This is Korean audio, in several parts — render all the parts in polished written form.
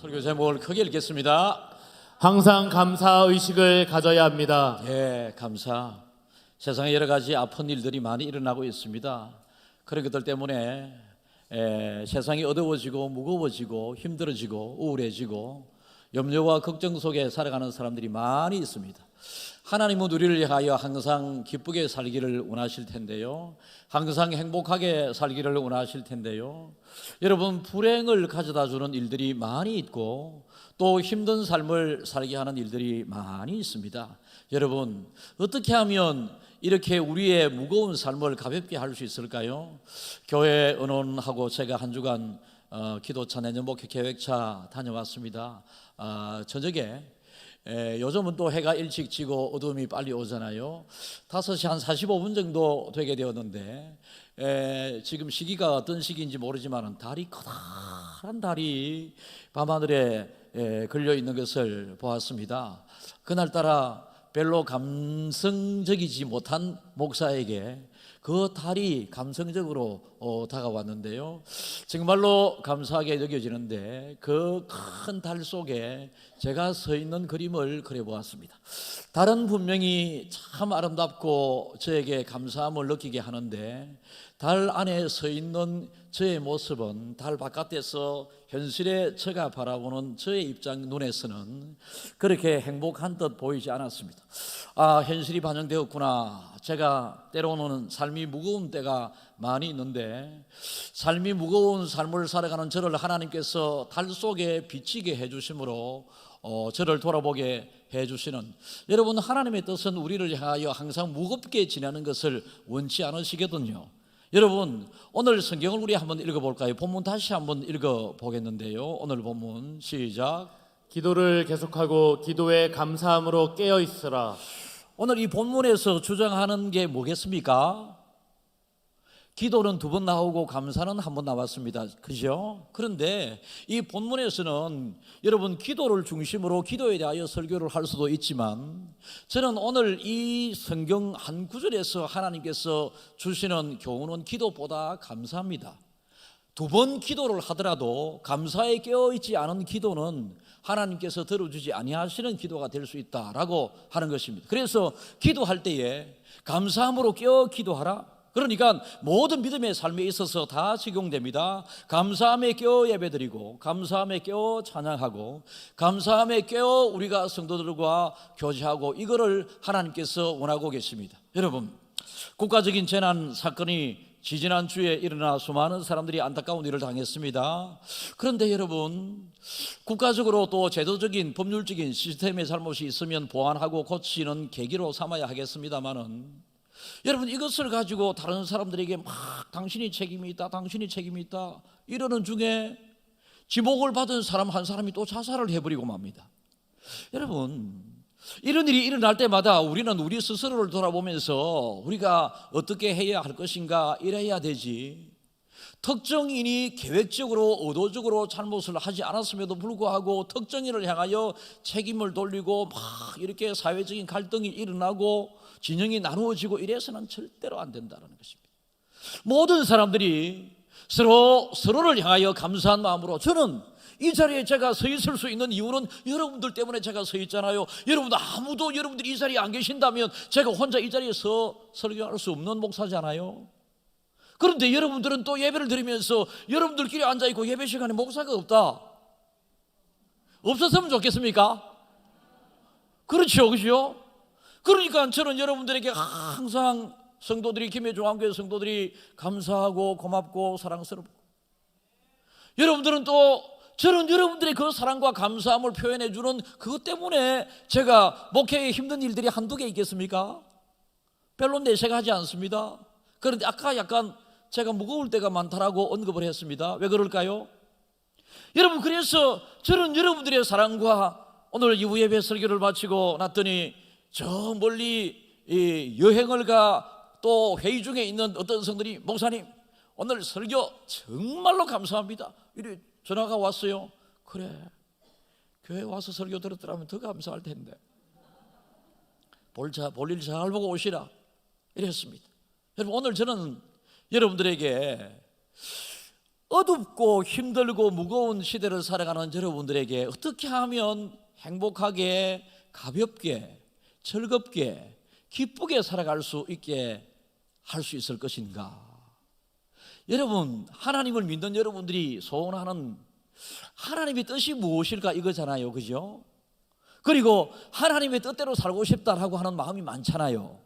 설교 제목을 크게 읽겠습니다. 항상 감사의식을 가져야 합니다. 예, 감사. 세상에 여러 가지 아픈 일들이 많이 일어나고 있습니다. 그런 것들 때문에 세상이 어두워지고 무거워지고 힘들어지고 우울해지고 염려와 걱정 속에 살아가는 사람들이 많이 있습니다. 하나님은 우리를 위하여 항상 기쁘게 살기를 원하실 텐데요, 항상 행복하게 살기를 원하실 텐데요, 여러분, 불행을 가져다 주는 일들이 많이 있고 또 힘든 삶을 살게 하는 일들이 많이 있습니다. 여러분, 어떻게 하면 이렇게 우리의 무거운 삶을 가볍게 할 수 있을까요? 교회 의논하고 제가 한 주간 기도차 내년 목회 계획차 다녀왔습니다. 저녁에 요즘은 또 해가 일찍 지고 어둠이 빨리 오잖아요. 5시 한 45분 정도 되게 되었는데 지금 시기가 어떤 시기인지 모르지만 달이, 커다란 달이 밤하늘에 걸려 있는 것을 보았습니다. 그날따라 별로 감성적이지 못한 목사에게 그 달이 감성적으로 다가왔는데요, 정말로 감사하게 여겨지는데 그 큰 달 속에 제가 서 있는 그림을 그려보았습니다. 달은 분명히 참 아름답고 저에게 감사함을 느끼게 하는데, 달 안에 서 있는 저의 모습은 달 바깥에서 현실에 제가 바라보는 저의 입장 눈에서는 그렇게 행복한 듯 보이지 않았습니다. 현실이 반영되었구나. 제가 때로는 삶이 무거운 때가 많이 있는데, 삶이 무거운 삶을 살아가는 저를 하나님께서 달 속에 비치게 해주심으로 저를 돌아보게 해주시는, 여러분, 하나님의 뜻은 우리를 향하여 항상 무겁게 지내는 것을 원치 않으시거든요. 여러분, 오늘 성경을 우리 한번 읽어볼까요? 본문 다시 한번 읽어보겠는데요, 오늘 본문 시작. 기도를 계속하고 기도에 감사함으로 깨어 있으라. 오늘 이 본문에서 주장하는 게 뭐겠습니까? 기도는 2번 나오고 감사는 1번 나왔습니다. 그죠? 그런데 이 본문에서는 여러분, 기도를 중심으로 기도에 대하여 설교를 할 수도 있지만, 저는 오늘 이 성경 한 구절에서 하나님께서 주시는 교훈은 기도보다 감사합니다. 2번 기도를 하더라도 감사에 깨어있지 않은 기도는 하나님께서 들어주지 아니하시는 기도가 될 수 있다라고 하는 것입니다. 그래서 기도할 때에 감사함으로 깨어 기도하라. 그러니까 모든 믿음의 삶에 있어서 다 적용됩니다. 감사함에 깨어 예배드리고, 감사함에 깨어 찬양하고, 감사함에 깨어 우리가 성도들과 교제하고, 이거를 하나님께서 원하고 계십니다. 여러분, 국가적인 재난 사건이 지지난주에 일어나 수많은 사람들이 안타까운 일을 당했습니다. 그런데 여러분, 국가적으로 또 제도적인 법률적인 시스템의 잘못이 있으면 보완하고 고치는 계기로 삼아야 하겠습니다마는, 여러분, 이것을 가지고 다른 사람들에게 막 당신이 책임이 있다, 당신이 책임이 있다 이러는 중에 지목을 받은 사람 한 사람이 또 자살을 해버리고 맙니다. 여러분, 이런 일이 일어날 때마다 우리는 우리 스스로를 돌아보면서 우리가 어떻게 해야 할 것인가 이래야 되지, 특정인이 계획적으로 의도적으로 잘못을 하지 않았음에도 불구하고 특정인을 향하여 책임을 돌리고 막 이렇게 사회적인 갈등이 일어나고 진영이 나누어지고 이래서는 절대로 안 된다는 것입니다. 모든 사람들이 서로를 향하여 감사한 마음으로, 저는 이 자리에 제가 서 있을 수 있는 이유는 여러분들 때문에 제가 서 있잖아요. 아무도 여러분들이 이 자리에 안 계신다면 제가 혼자 이 자리에서 설교할 수 없는 목사잖아요. 그런데 여러분들은 또 예배를 드리면서 여러분들끼리 앉아있고 예배 시간에 목사가 없다. 없었으면 좋겠습니까? 그렇죠, 그렇죠? 그러니까 저는 여러분들에게 항상 성도들이, 김해중앙교회 성도들이 감사하고 고맙고 사랑스럽고, 여러분들은 또 저는 여러분들의 그 사랑과 감사함을 표현해 주는 그것 때문에 제가 목회에 힘든 일들이 한두 개 있겠습니까? 별로 내색하지 않습니다. 그런데 아까 약간 제가 무거울 때가 많다라고 언급을 했습니다. 왜 그럴까요? 여러분, 그래서 저는 여러분들의 사랑과, 오늘 이후 예배 설교를 마치고 났더니 저 멀리 여행을 가 또 회의 중에 있는 어떤 성들이, 목사님 오늘 설교 정말로 감사합니다, 이래 전화가 왔어요. 그래, 교회 와서 설교 들었더라면 더 감사할 텐데 볼일 잘 보고 오시라 이랬습니다. 여러분, 오늘 저는 여러분들에게 어둡고 힘들고 무거운 시대를 살아가는 여러분들에게 어떻게 하면 행복하게, 가볍게, 즐겁게, 기쁘게 살아갈 수 있게 할 수 있을 것인가? 여러분, 하나님을 믿는 여러분들이 소원하는 하나님의 뜻이 무엇일까 이거잖아요, 그죠? 그리고 하나님의 뜻대로 살고 싶다라고 하는 마음이 많잖아요.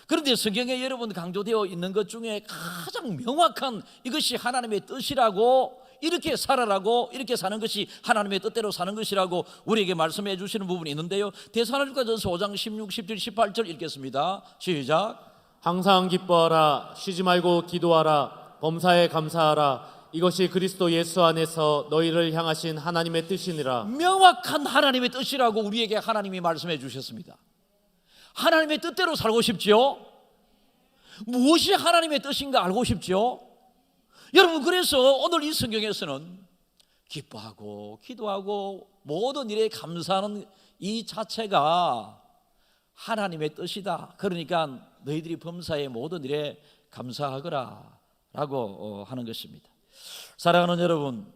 그런데 성경에 여러분 강조되어 있는 것 중에 가장 명확한 이것이 하나님의 뜻이라고, 이렇게 살아라고, 이렇게 사는 것이 하나님의 뜻대로 사는 것이라고 우리에게 말씀해 주시는 부분이 있는데요. 데살로니가전서 5장 16, 17, 18절 읽겠습니다. 시작. 항상 기뻐하라. 쉬지 말고 기도하라. 범사에 감사하라. 이것이 그리스도 예수 안에서 너희를 향하신 하나님의 뜻이니라. 명확한 하나님의 뜻이라고 우리에게 하나님이 말씀해 주셨습니다. 하나님의 뜻대로 살고 싶지요? 무엇이 하나님의 뜻인가 알고 싶지요? 여러분, 그래서 오늘 이 성경에서는 기뻐하고 기도하고 모든 일에 감사하는 이 자체가 하나님의 뜻이다. 그러니까 너희들이 범사의 모든 일에 감사하거라 라고 하는 것입니다. 사랑하는 여러분,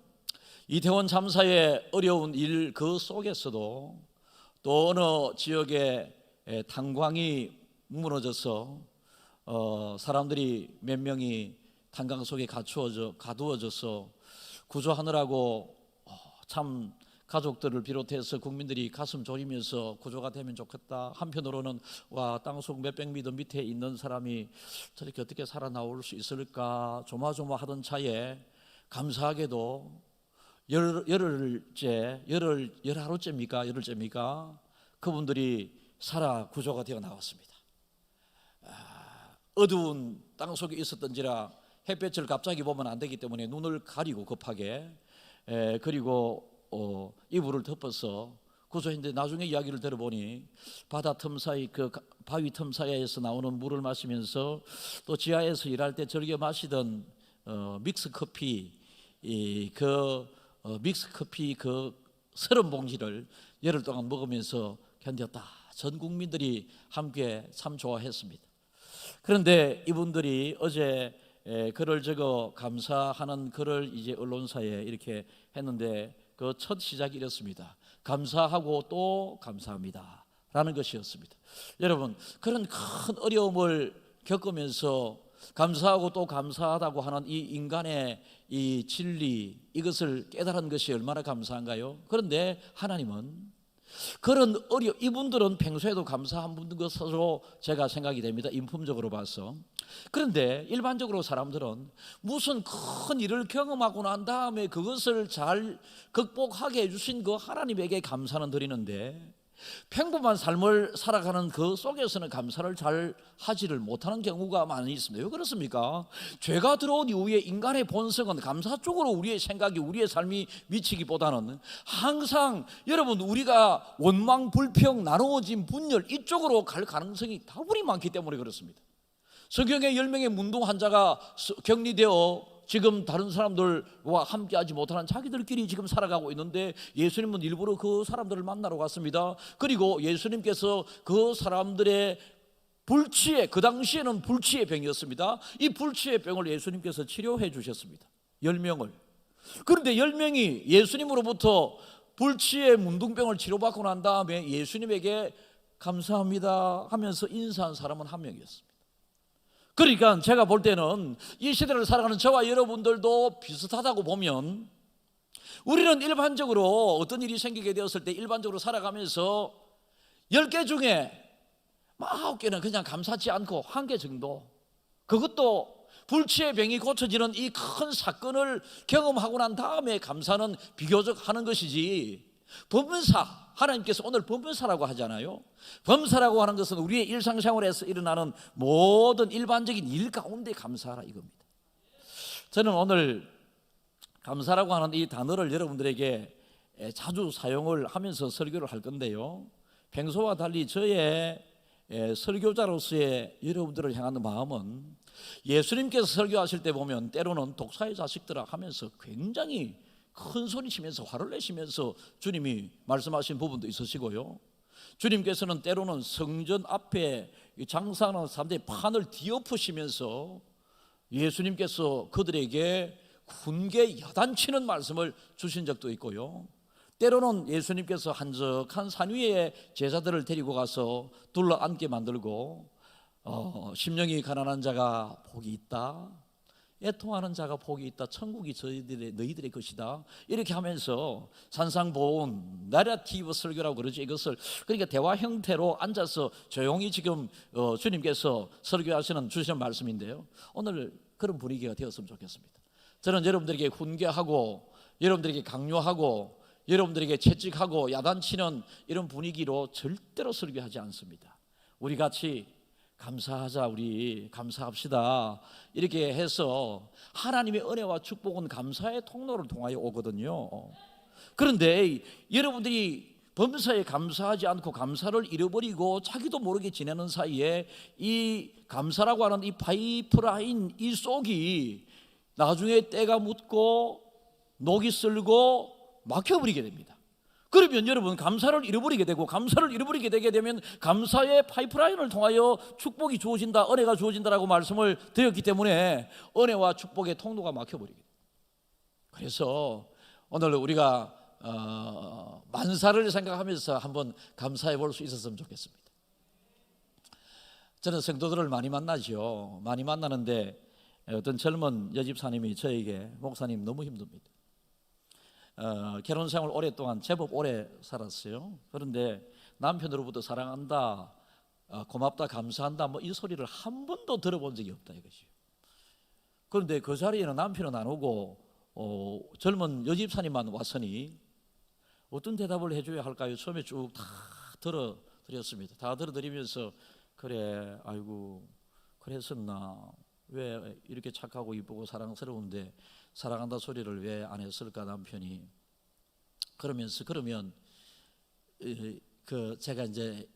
이태원 참사의 어려운 일 그 속에서도 또 어느 지역에 탄광이 무너져서 사람들이 몇 명이 탄광 속에 가두어져서 구조하느라고 참 가족들을 비롯해서 국민들이 가슴 졸이면서 구조가 되면 좋겠다. 한편으로는 와, 땅속 몇백 미터 밑에 있는 사람이 저렇게 어떻게 살아나올 수 있을까 조마조마하던 차에 감사하게도 열흘째입니까? 그분들이 살아 구조가 되어 나왔습니다. 어두운 땅 속에 있었던지라 햇볕을 갑자기 보면 안 되기 때문에 눈을 가리고 급하게 그리고 이불을 덮어서 구조했는데 나중에 이야기를 들어보니 바다 틈 사이 그 바위 틈 사이에서 나오는 물을 마시면서 또 지하에서 일할 때 즐겨 마시던 믹스 커피 믹스 커피 그 30봉지를 열흘 동안 먹으면서 견뎠다. 전 국민들이 함께 참 좋아했습니다. 그런데 이분들이 어제 글을 적어 감사하는 글을 이제 언론사에 이렇게 했는데 그 첫 시작이 이렇습니다. 감사하고 또 감사합니다 라는 것이었습니다. 여러분, 그런 큰 어려움을 겪으면서 감사하고 또 감사하다고 하는 이 인간의 이 진리, 이것을 깨달은 것이 얼마나 감사한가요? 그런데 하나님은 그런 이분들은 평소에도 감사한 분인 것으로 제가 생각이 됩니다. 인품적으로 봐서. 그런데 일반적으로 사람들은 무슨 큰 일을 경험하고 난 다음에 그것을 잘 극복하게 해주신 그 하나님에게 감사는 드리는데 평범한 삶을 살아가는 그 속에서는 감사를 잘 하지를 못하는 경우가 많이 있습니다. 왜 그렇습니까? 죄가 들어온 이후에 인간의 본성은 감사 쪽으로 우리의 생각이, 우리의 삶이 미치기보다는 항상 여러분 우리가 원망, 불평, 나누어진 분열 이쪽으로 갈 가능성이 다분히 많기 때문에 그렇습니다. 성경에 10명의 문둥 환자가 격리되어 지금 다른 사람들과 함께하지 못하는 자기들끼리 지금 살아가고 있는데 예수님은 일부러 그 사람들을 만나러 갔습니다. 그리고 예수님께서 그 사람들의 불치의, 그 당시에는 불치의 병이었습니다. 이 불치의 병을 예수님께서 치료해 주셨습니다. 10명을. 그런데 10명이 예수님으로부터 불치의 문둥병을 치료받고 난 다음에 예수님에게 감사합니다 하면서 인사한 사람은 한 명이었습니다. 그러니까 제가 볼 때는 이 시대를 살아가는 저와 여러분들도 비슷하다고 보면, 우리는 일반적으로 어떤 일이 생기게 되었을 때 일반적으로 살아가면서 10개 중에 9개는 그냥 감사치 않고 1개 정도, 그것도 불치의 병이 고쳐지는 이 큰 사건을 경험하고 난 다음에 감사는 비교적 하는 것이지, 범사, 하나님께서 오늘 범사라고 하잖아요. 범사라고 하는 것은 우리의 일상생활에서 일어나는 모든 일반적인 일 가운데 감사하라 이겁니다. 저는 오늘 감사라고 하는 이 단어를 여러분들에게 자주 사용을 하면서 설교를 할 건데요, 평소와 달리 저의 설교자로서의 여러분들을 향하는 마음은, 예수님께서 설교하실 때 보면 때로는 독사의 자식들아 하면서 굉장히 큰 소리 치면서 화를 내시면서 주님이 말씀하신 부분도 있으시고요, 주님께서는 때로는 성전 앞에 장사하는 사람들의 판을 뒤엎으시면서 예수님께서 그들에게 훈계 야단치는 말씀을 주신 적도 있고요. 때로는 예수님께서 한적한 산 위에 제자들을 데리고 가서 둘러앉게 만들고 심령이 가난한 자가 복이 있다, 애통하는 자가 복이 있다, 천국이 너희들의 것이다, 이렇게 하면서 산상보온 나라티브 설교라고 그러죠. 이것을 그러니까 대화 형태로 앉아서 조용히 지금 주님께서 설교하시는 주시는 말씀인데요, 오늘 그런 분위기가 되었으면 좋겠습니다. 저는 여러분들에게 훈계하고 여러분들에게 강요하고 여러분들에게 채찍하고 야단치는 이런 분위기로 절대로 설교하지 않습니다. 우리 같이 감사하자, 우리 감사합시다, 이렇게 해서 하나님의 은혜와 축복은 감사의 통로를 통하여 오거든요. 그런데 여러분들이 범사에 감사하지 않고 감사를 잃어버리고 자기도 모르게 지내는 사이에 이 감사라고 하는 이 파이프라인, 이 속이 나중에 때가 묻고 녹이 슬고 막혀버리게 됩니다. 그러면 여러분 감사를 잃어버리게 되고, 감사를 잃어버리게 되게 되면 감사의 파이프라인을 통하여 축복이 주어진다, 은혜가 주어진다라고 말씀을 드렸기 때문에 은혜와 축복의 통로가 막혀버리게 됩니다. 그래서 오늘 우리가 만사를 생각하면서 한번 감사해 볼 수 있었으면 좋겠습니다. 저는 성도들을 많이 만나죠. 많이 만나는데 어떤 젊은 여집사님이 저에게, 목사님 너무 힘듭니다. 결혼 생활 오랫동안 제법 오래 살았어요. 그런데 남편으로부터 사랑한다, 고맙다, 감사한다 뭐 이 소리를 한 번도 들어본 적이 없다 이것이요. 그런데 그 자리에는 남편은 안 오고 젊은 여집사님만 왔으니 어떤 대답을 해줘야 할까요? 처음에 쭉 다 들어드렸습니다. 다 들어드리면서 그래, 아이고 그랬었나, 왜 이렇게 착하고 이쁘고 사랑스러운데 사랑한다 소리를 왜 안 했을까 남편이. 그러면서 그러면 제가 이제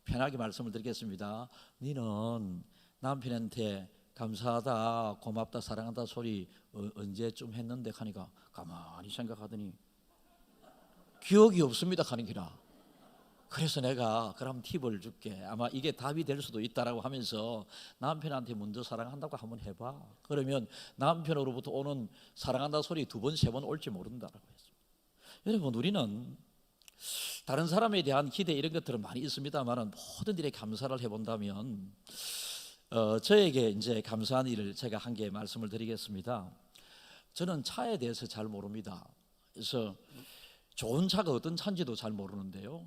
편하게 말씀을 드리겠습니다. 너는 남편한테 감사하다, 고맙다, 사랑한다 소리 언제쯤 했는데 하니까 가만히 생각하더니 기억이 없습니다 하는 기라. 그래서 내가 그럼 팁을 줄게, 아마 이게 답이 될 수도 있다라고 하면서 남편한테 먼저 사랑한다고 한번 해봐. 그러면 남편으로부터 오는 사랑한다 소리 2번, 3번 올지 모른다라고 했습니다. 여러분, 우리는 다른 사람에 대한 기대 이런 것들은 많이 있습니다만 모든 일에 감사를 해본다면 저에게 이제 감사한 일을 제가 한 개 말씀을 드리겠습니다. 저는 차에 대해서 잘 모릅니다. 그래서 좋은 차가 어떤 차인지도 잘 모르는데요,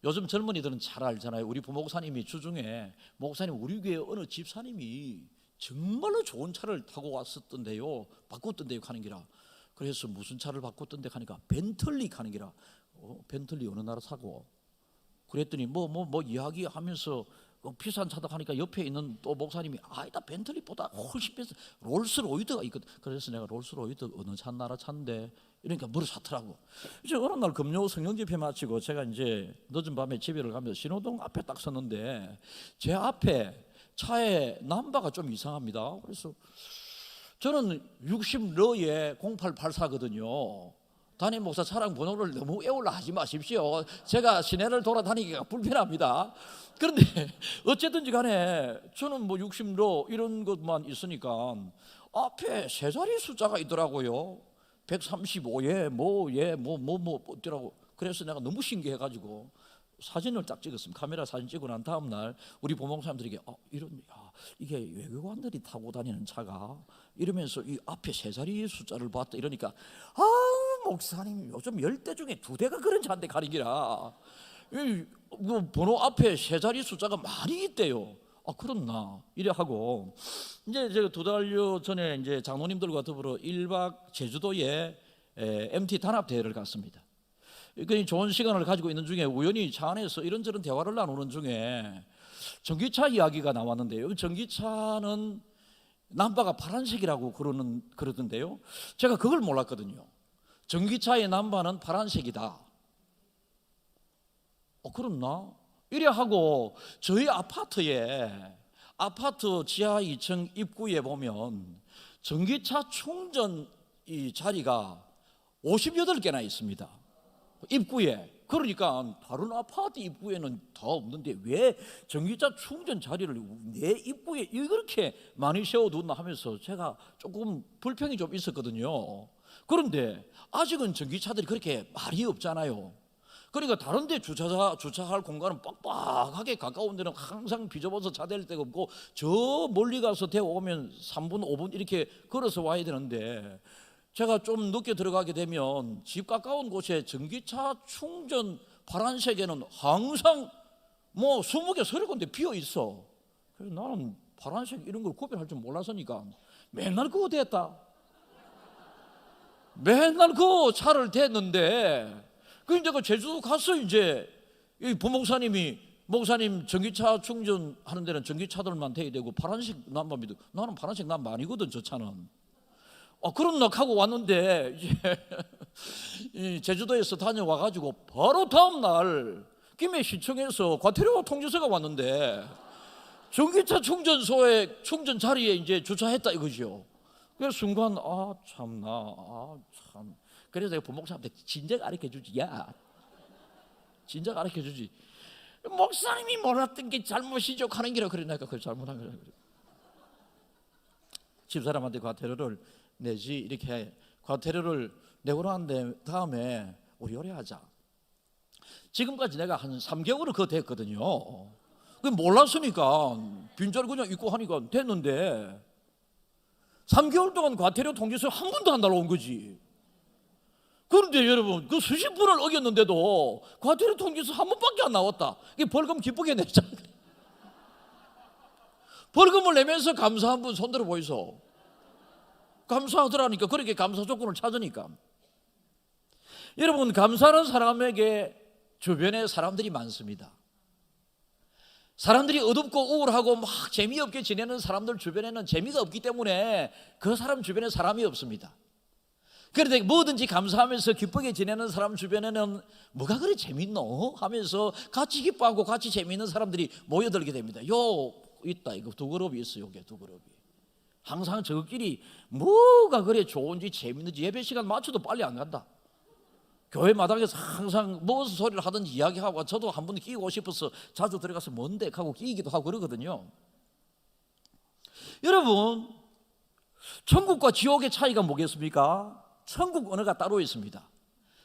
요즘 젊은이들은 잘 알잖아요. 우리 부목사님이 주중에 목사님 우리 교회 어느 집사님이 정말로 좋은 차를 타고 왔었던데요, 바꿨던데요 하는 기라. 그래서 무슨 차를 바꿨던데 하니까 벤틀리 하는 기라. 벤틀리 어느 나라 사고? 그랬더니 뭐 이야기하면서 비싼 차다 하니까 옆에 있는 또 목사님이 아니다, 벤틀리보다 훨씬 비싼 롤스로이드가 있거든. 그래서 내가 롤스로이드 어느 차 나라 차인데 이러니까 뭐를 사더라고. 이제 어느 날 금요 성령 집회 마치고 제가 이제 늦은 밤에 집에를 가면서 신호등 앞에 딱 섰는데 제 앞에 차에 넘버가 좀 이상합니다. 그래서 저는 60러에 0884거든요. 담임 목사 차량 번호를 너무 애올라 하지 마십시오. 제가 시내를 돌아다니기가 불편합니다. 그런데 어쨌든지 간에 저는 뭐 60러 이런 것만 있으니까 앞에 세 자리 숫자가 있더라고요. 135에 뭐 어쩌라고. 그래서 내가 너무 신기해가지고 사진을 딱 찍었습니다. 카메라 사진 찍고 난 다음 날 우리 부목사님들에게 이게 외교관들이 타고 다니는 차가, 이러면서 이 앞에 세 자리 숫자를 봤다 이러니까 목사님 요즘 10대 중에 2대가 그런 차인데 가리기라. 뭐 번호 앞에 세 자리 숫자가 많이 있대요. 그렇나 이래 하고 이제 제가 2달 전에 이제 장로님들과 더불어 1박 제주도에 MT 단합 대회를 갔습니다. 그 좋은 시간을 가지고 있는 중에 우연히 차 안에서 이런저런 대화를 나누는 중에 전기차 이야기가 나왔는데요. 전기차는 남바가 파란색이라고 그러던데요. 제가 그걸 몰랐거든요. 전기차의 남바는 파란색이다. 그렇나? 이래 하고 저희 아파트 지하 2층 입구에 보면 전기차 충전 이 자리가 58개나 있습니다. 입구에. 그러니까 다른 아파트 입구에는 다 없는데 왜 전기차 충전 자리를 내 입구에 이렇게 많이 세워두나 하면서 제가 조금 불평이 좀 있었거든요. 그런데 아직은 전기차들이 그렇게 많이 없잖아요. 그러니까 다른 데 주차할 공간은 빡빡하게 가까운 데는 항상 비좁아서 차 댈 데가 없고 저 멀리 가서 대오면 3분 5분 이렇게 걸어서 와야 되는데 제가 좀 늦게 들어가게 되면 집 가까운 곳에 전기차 충전 파란색에는 항상 뭐 20개 30군데 비어 있어. 그래서 나는 파란색 이런 걸 구별할 줄 몰라서니까 맨날 그거 댔다. 맨날 그 차를 댔는데 그런데 그 제주도 가서 이제 이 부목사님이 목사님 전기차 충전하는 데는 전기차들만 대야 되고 파란색 난만 믿어. 나는 파란색 난 아니거든 저 차는. 그런 nok 하고 왔는데 이제 이 제주도에서 다녀와가지고 바로 다음 날 김해 시청에서 과태료 통지서가 왔는데 전기차 충전소에 충전 자리에 이제 주차했다 이거죠. 그래서 순간 참나 참. 그래서 내가 부목사한테 진작 가르쳐주지. 야 진작 가르쳐주지. 목사님이 몰랐던 게 잘못이죠 하는 기라 그러니까 그걸 잘못한 거라 그래. 집사람한테 과태료를 내지 이렇게 과태료를 내고 난 다음에 우리 요리하자. 지금까지 내가 한 3개월을 그거 됐거든요. 그 몰랐으니까 빈자리 그냥 입고 하니까 됐는데 3개월 동안 과태료 통지서 한 번도 안 날라온 거지. 그런데 여러분 그 수십 분을 어겼는데도 과태료 통지서 한 번밖에 안 나왔다. 이게 벌금 기쁘게 냈잖아. 벌금을 내면서 감사한 분 손들어 보이소. 감사하더라니까. 그렇게 감사 조건을 찾으니까. 여러분 감사하는 사람에게 주변에 사람들이 많습니다. 사람들이 어둡고 우울하고 막 재미없게 지내는 사람들 주변에는 재미가 없기 때문에 그 사람 주변에 사람이 없습니다. 그런데 뭐든지 감사하면서 기쁘게 지내는 사람 주변에는 뭐가 그리 재밌노 하면서 같이 기뻐하고 같이 재미있는 사람들이 모여들게 됩니다. 있다 이거 두 그룹이 있어요. 이게 두 그룹이 항상 저끼리 뭐가 그래 좋은지 재밌는지 예배 시간 맞춰도 빨리 안 간다. 교회 마당에서 항상 무슨 소리를 하든지 이야기하고 저도 한 번 끼고 싶어서 자주 들어가서 뭔데 하고 끼기도 하고 그러거든요. 여러분 천국과 지옥의 차이가 뭐겠습니까? 천국 언어가 따로 있습니다.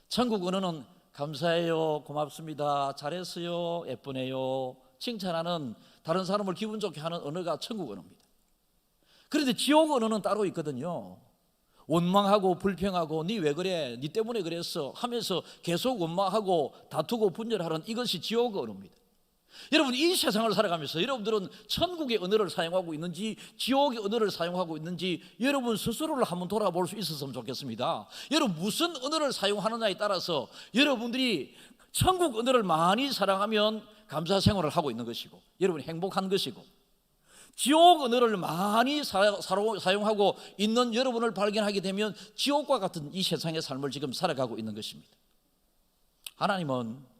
천국 언어는 감사해요, 고맙습니다, 잘했어요, 예쁘네요, 칭찬하는 다른 사람을 기분 좋게 하는 언어가 천국 언어입니다. 그런데 지옥 언어는 따로 있거든요. 원망하고 불평하고 니 왜 그래, 니 때문에 그랬어 하면서 계속 원망하고 다투고 분열하는 이것이 지옥 언어입니다. 여러분 이 세상을 살아가면서 여러분들은 천국의 언어를 사용하고 있는지 지옥의 언어를 사용하고 있는지 여러분 스스로를 한번 돌아볼 수 있었으면 좋겠습니다. 여러분 무슨 언어를 사용하느냐에 따라서 여러분들이 천국 언어를 많이 사랑하면 감사 생활을 하고 있는 것이고 여러분이 행복한 것이고, 지옥 언어를 많이 사용하고 있는 여러분을 발견하게 되면 지옥과 같은 이 세상의 삶을 지금 살아가고 있는 것입니다. 하나님은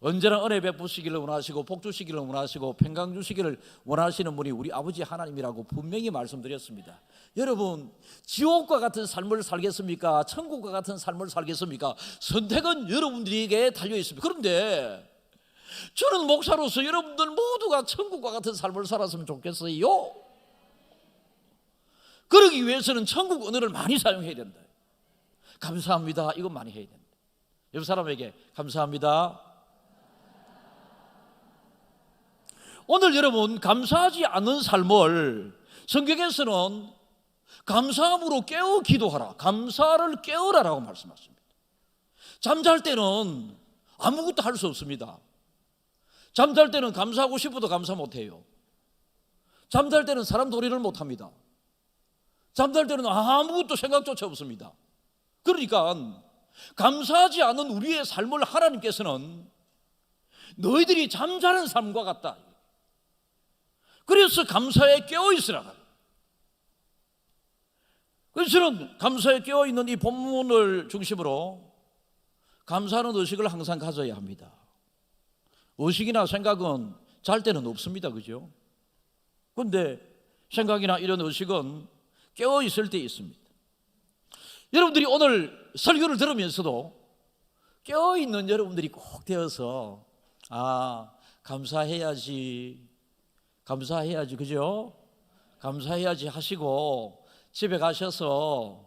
언제나 은혜 베푸시기를 원하시고 복 주시기를 원하시고 평강 주시기를 원하시는 분이 우리 아버지 하나님이라고 분명히 말씀드렸습니다. 여러분 지옥과 같은 삶을 살겠습니까? 천국과 같은 삶을 살겠습니까? 선택은 여러분들에게 달려 있습니다. 그런데 저는 목사로서 여러분들 모두가 천국과 같은 삶을 살았으면 좋겠어요. 그러기 위해서는 천국 언어를 많이 사용해야 된다. 감사합니다 이거 많이 해야 된다. 옆 사람에게 감사합니다. 오늘 여러분 감사하지 않는 삶을 성경에서는 감사함으로 깨어 기도하라, 감사를 깨어라라고 말씀하십니다. 잠잘 때는 아무것도 할 수 없습니다. 잠잘 때는 감사하고 싶어도 감사 못해요. 잠잘 때는 사람 도리를 못합니다. 잠잘 때는 아무것도 생각조차 없습니다. 그러니까 감사하지 않은 우리의 삶을 하나님께서는 너희들이 잠자는 삶과 같다. 그래서 감사에 깨어있으라. 그래서 저는 감사에 깨어있는 이 본문을 중심으로 감사하는 의식을 항상 가져야 합니다. 의식이나 생각은 잘 때는 없습니다. 그죠? 그런데 생각이나 이런 의식은 깨어있을 때 있습니다. 여러분들이 오늘 설교를 들으면서도 껴있는 여러분들이 꼭 되어서 감사해야지 그죠? 감사해야지 하시고 집에 가셔서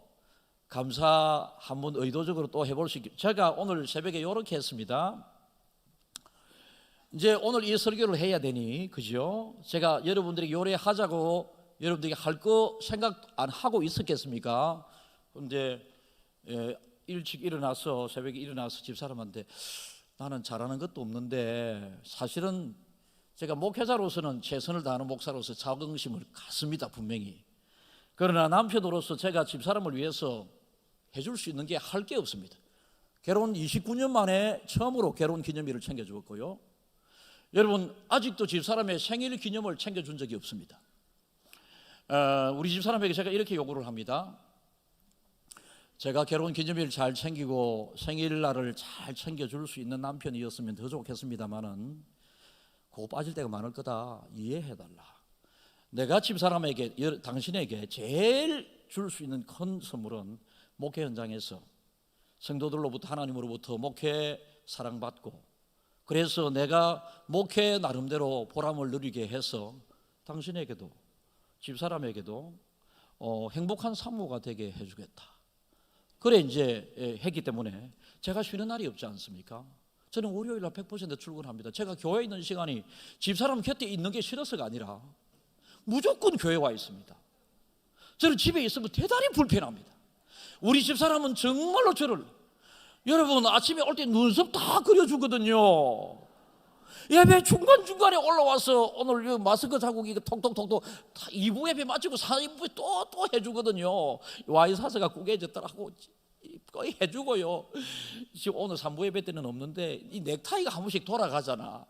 감사 한번 의도적으로 또 해볼 수 있게. 제가 오늘 새벽에 이렇게 했습니다. 이제 오늘 이 설교를 해야 되니 그죠? 제가 여러분들에게 요래하자고 여러분들에게 할 거 생각 안 하고 있었겠습니까? 근데 일찍 일어나서 새벽에 일어나서 집사람한테 나는 잘하는 것도 없는데 사실은 제가 목회자로서는 최선을 다하는 목사로서 자긍심을 갖습니다, 분명히. 그러나 남편으로서 제가 집사람을 위해서 해줄 수 있는 게 할 게 없습니다. 결혼 29년 만에 처음으로 결혼 기념일을 챙겨주었고요. 여러분 아직도 집사람의 생일 기념을 챙겨준 적이 없습니다. 우리 집사람에게 제가 이렇게 요구를 합니다. 제가 결혼 기념일 잘 챙기고 생일날을 잘 챙겨줄 수 있는 남편이었으면 더 좋겠습니다만은 그거 빠질 때가 많을 거다. 이해해달라. 내가 집사람에게 당신에게 제일 줄 수 있는 큰 선물은 목회 현장에서 성도들로부터 하나님으로부터 목회 사랑받고 그래서 내가 목회 나름대로 보람을 누리게 해서 당신에게도 집사람에게도 행복한 산모가 되게 해주겠다. 그래 이제 했기 때문에 제가 쉬는 날이 없지 않습니까? 저는 월요일날 100% 출근합니다. 제가 교회에 있는 시간이 집사람 곁에 있는 게 싫어서가 아니라 무조건 교회에 와 있습니다. 저는 집에 있으면 대단히 불편합니다. 우리 집사람은 정말로 저를 여러분 아침에 올 때 눈썹 다 그려주거든요. 예배 중간중간에 올라와서 오늘 마스크 자국이 톡톡톡톡 2부 예배 마치고 4부에 또 해주거든요. 와인 사서가 구겨졌더라고 거의 해주고요. 지금 오늘 3부 예배 때는 없는데 이 넥타이가 한 번씩 돌아가잖아.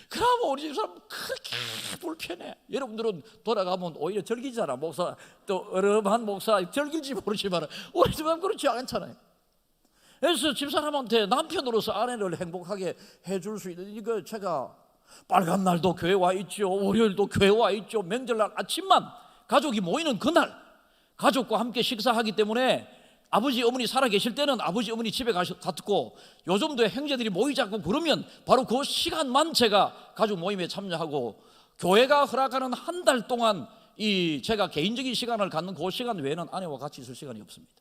그러면 우리 집사람 그렇게 불편해. 여러분들은 돌아가면 오히려 절기잖아. 목사 또 어름한 목사 절길지 모르지만 우리 집사람 그렇지 않잖아요. 그래서 집사람한테 남편으로서 아내를 행복하게 해줄 수 있는 이거 제가 빨간 날도 교회 와 있죠. 월요일도 교회 와 있죠. 명절날 아침만 가족이 모이는 그날 가족과 함께 식사하기 때문에 아버지 어머니 살아계실 때는 아버지 어머니 집에 갔고 요즘도 형제들이 모이자고 그러면 바로 그 시간만 제가 가족 모임에 참여하고 교회가 허락하는 한 달 동안 이 제가 개인적인 시간을 갖는 그 시간 외에는 아내와 같이 있을 시간이 없습니다.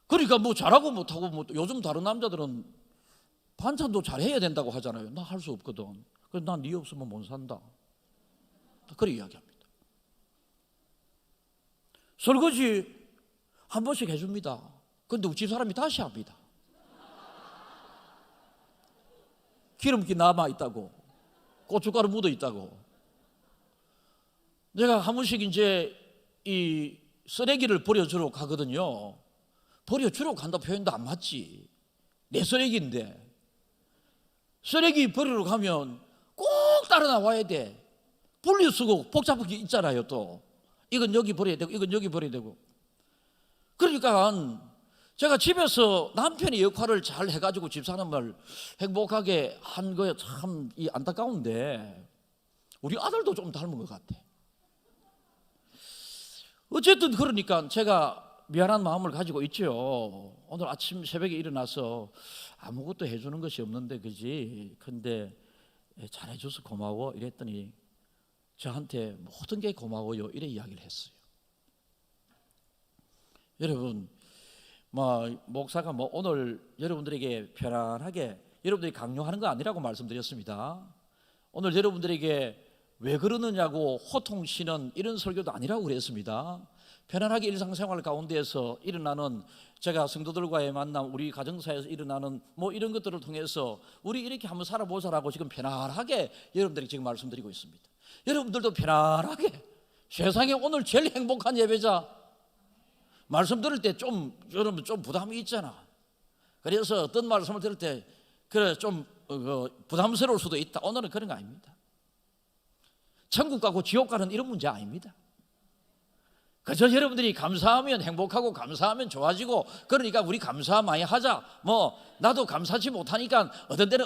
그러니까 뭐 잘하고 못하고 뭐 요즘 다른 남자들은 반찬도 잘해야 된다고 하잖아요. 나 할 수 없거든. 그래서 난 네 없으면 못 산다. 그렇게 이야기합니다. 설거지 한 번씩 해줍니다. 그런데 우리 집사람이 다시 합니다. 기름기 남아있다고 고춧가루 묻어있다고. 내가 한 번씩 이제 이 쓰레기를 버려주러 가거든요. 버려주러 간다 표현도 안 맞지. 내 쓰레기인데 쓰레기 버리러 가면 꼭 따라 나와야 돼. 분리수거 복잡한 게 있잖아요. 또 이건 여기 버려야 되고 이건 여기 버려야 되고. 그러니까 제가 집에서 남편의 역할을 잘 해가지고 집사람을 행복하게 한 거에 참 안타까운데 우리 아들도 좀 닮은 것 같아. 어쨌든 그러니까 제가 미안한 마음을 가지고 있죠. 오늘 아침 새벽에 일어나서 아무것도 해주는 것이 없는데 그지? 근데 잘해줘서 고마워 이랬더니 저한테 모든 게 고마워요 이래 이야기를 했어요. 여러분 목사가 오늘 여러분들에게 편안하게 여러분들이 강요하는 거 아니라고 말씀드렸습니다. 오늘 여러분들에게 왜 그러느냐고 호통치는 이런 설교도 아니라고 그랬습니다. 편안하게 일상생활 가운데에서 일어나는 제가 성도들과의 만남, 우리 가정사에서 일어나는 이런 것들을 통해서 우리 이렇게 한번 살아보자라고 지금 편안하게 여러분들에게 지금 말씀드리고 있습니다. 여러분들도 편안하게 세상에 오늘 제일 행복한 예배자 말씀 들을 때 여러분 좀 부담이 있잖아. 그래서 어떤 말씀을 들을 때 그래 좀 부담스러울 수도 있다. 오늘은 그런 거 아닙니다. 천국 가고 지옥 가는 이런 문제 아닙니다. 그저 여러분들이 감사하면 행복하고 감사하면 좋아지고, 그러니까 우리 감사 많이 하자. 뭐 나도 감사하지 못하니까 어떤 때는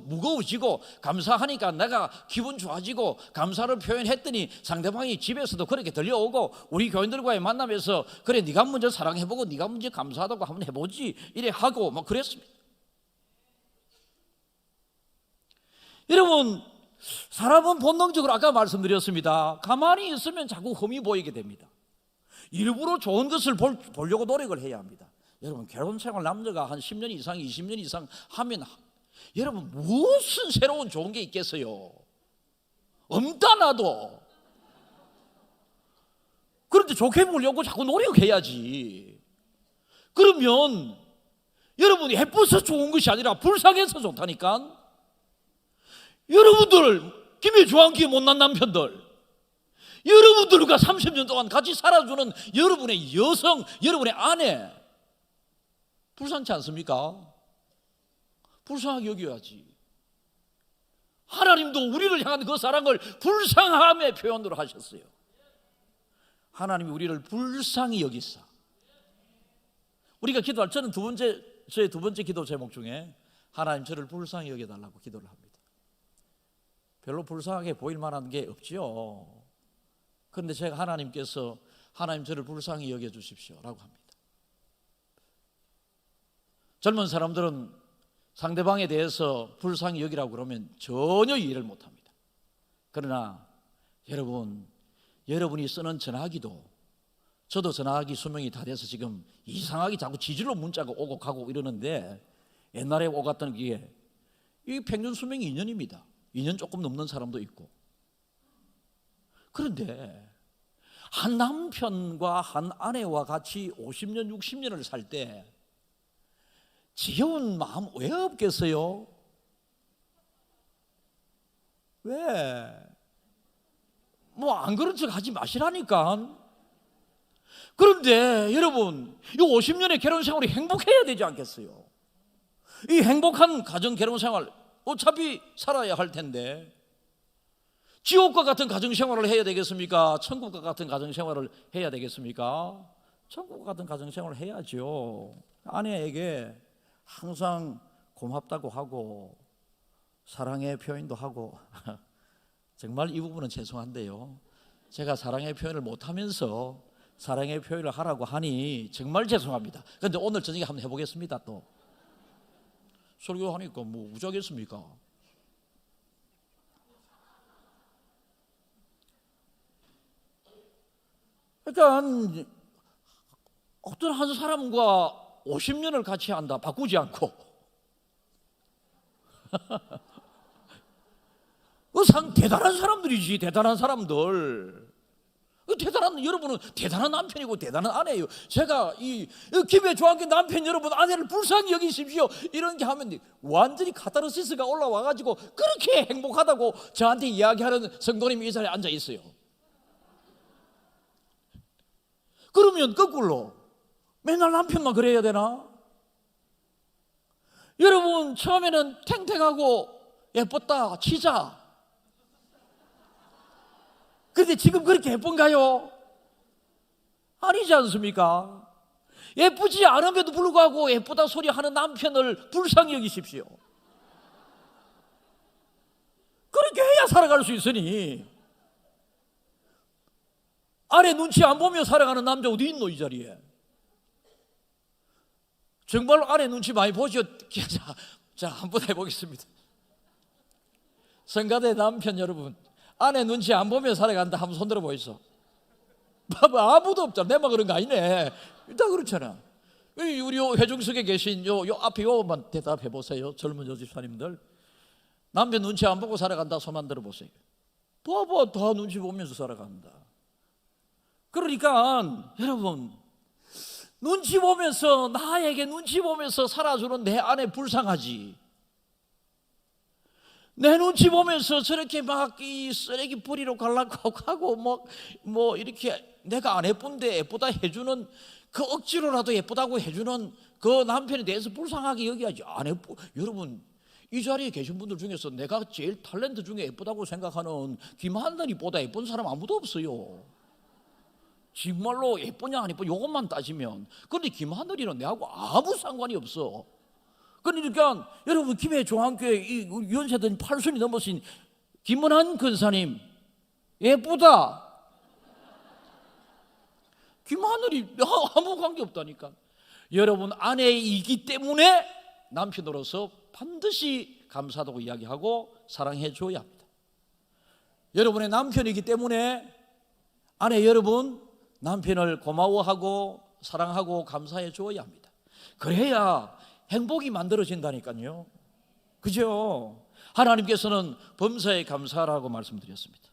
무거워지고, 감사하니까 내가 기분 좋아지고, 감사를 표현했더니 상대방이 집에서도 그렇게 들려오고, 우리 교인들과의 만남에서 그래 네가 먼저 사랑해보고 네가 먼저 감사하다고 한번 해보지 이래 하고 뭐 그랬습니다. 여러분, 사람은 본능적으로 아까 말씀드렸습니다. 가만히 있으면 자꾸 흠이 보이게 됩니다. 일부러 좋은 것을 보려고 노력을 해야 합니다. 여러분, 결혼생활 남자가 한 10년 이상 20년 이상 하면 여러분 무슨 새로운 좋은 게 있겠어요? 없다 나도. 그런데 좋게 보려고 자꾸 노력해야지. 그러면 여러분 예뻐서 좋은 것이 아니라 불쌍해서 좋다니까. 여러분들 김에 주한기 못난 남편들, 여러분들과 30년 동안 같이 살아주는 여러분의 여성, 여러분의 아내 불쌍치 않습니까? 불쌍하게 여겨야지. 하나님도 우리를 향한 그 사랑을 불쌍함의 표현으로 하셨어요. 하나님이 우리를 불쌍히 여기사. 우리가 기도할, 저는 저의 두 번째 기도 제목 중에 하나님 저를 불쌍히 여겨달라고 기도를 합니다. 별로 불쌍하게 보일 만한 게 없지요. 그런데 제가 하나님께서 하나님 저를 불쌍히 여겨주십시오 라고 합니다. 젊은 사람들은 상대방에 대해서 불쌍히 여기라고 그러면 전혀 이해를 못합니다. 그러나 여러분이 쓰는 전화기도, 저도 전화기 수명이 다 돼서 지금 이상하게 자꾸 지질로 문자가 오고 가고 이러는데, 옛날에 오갔던 게 이 평균 수명이 2년입니다. 2년 조금 넘는 사람도 있고. 그런데 한 남편과 한 아내와 같이 50년 60년을 살 때 지겨운 마음 왜 없겠어요? 왜? 뭐 안 그런 척 하지 마시라니까. 그런데 여러분, 이 50년의 결혼 생활이 행복해야 되지 않겠어요? 이 행복한 가정 결혼 생활 어차피 살아야 할 텐데, 지옥과 같은 가정생활을 해야 되겠습니까? 천국과 같은 가정생활을 해야 되겠습니까? 천국과 같은 가정생활을 해야죠. 아내에게 항상 고맙다고 하고 사랑의 표현도 하고 정말 이 부분은 죄송한데요, 제가 사랑의 표현을 못하면서 사랑의 표현을 하라고 하니 정말 죄송합니다. 그런데 오늘 저녁에 한번 해보겠습니다. 또 설교하니까 뭐 우자겠습니까? 그러니까 어떤 한 사람과 50년을 같이 한다, 바꾸지 않고. 대단한 사람들이지, 대단한 사람들. 여러분은 대단한 남편이고 대단한 아내예요. 제가 이 김에 조한기 남편 여러분, 아내를 불쌍히 여기십시오 이런 게 하면 완전히 카타르시스가 올라와가지고 그렇게 행복하다고 저한테 이야기하는 성도님이 이 자리에 앉아 있어요. 그러면 거꾸로 맨날 남편만 그래야 되나? 여러분, 처음에는 탱탱하고 예뻤다 치자. 그런데 지금 그렇게 예쁜가요? 아니지 않습니까? 예쁘지 않음에도 불구하고 예쁘다 소리 하는 남편을 불쌍히 여기십시오. 그렇게 해야 살아갈 수 있으니, 아내 눈치 안 보며 살아가는 남자 어디 있노 이 자리에? 정말 아내 눈치 많이 보죠? 자, 한번 해보겠습니다. 성가대 남편 여러분, 아내 눈치 안 보며 살아간다 한번 손들어 보이소. 봐봐, 아무도 없잖아. 내만 그런 거 아니네. 다 그렇잖아. 우리 회중석에 계신 요 앞에 요만 대답해 보세요. 젊은 여집사님들, 남편 눈치 안 보고 살아간다 손만 들어 보세요. 봐봐, 다 눈치 보면서 살아간다. 그러니까 여러분, 눈치 보면서, 나에게 눈치 보면서 살아주는 내 아내 불쌍하지. 내 눈치 보면서 저렇게 막 이 쓰레기 뿌리로 갈라고 하고 뭐 이렇게 내가 안 예쁜데 예쁘다 해주는, 그 억지로라도 예쁘다고 해주는 그 남편에 대해서 불쌍하게 여겨야지. 안 예쁘. 여러분, 이 자리에 계신 분들 중에서 내가 제일 탤런트 중에 예쁘다고 생각하는 김한단이보다 예쁜 사람 아무도 없어요. 정말로 예쁘냐 안 예쁘냐 이것만 따지면. 그런데 김하늘이는 내하고 아무 상관이 없어. 그러니까 여러분 김해 중앙교회 이 연세든 8순이 넘으신 김은한 권사님 예쁘다. 김하늘이 아무 관계 없다니까. 여러분 아내이기 때문에 남편으로서 반드시 감사하다고 이야기하고 사랑해 줘야 합니다. 여러분의 남편이기 때문에 아내 여러분 남편을 고마워하고 사랑하고 감사해 줘야 합니다. 그래야 행복이 만들어진다니까요. 그죠? 하나님께서는 범사에 감사하라고 말씀드렸습니다.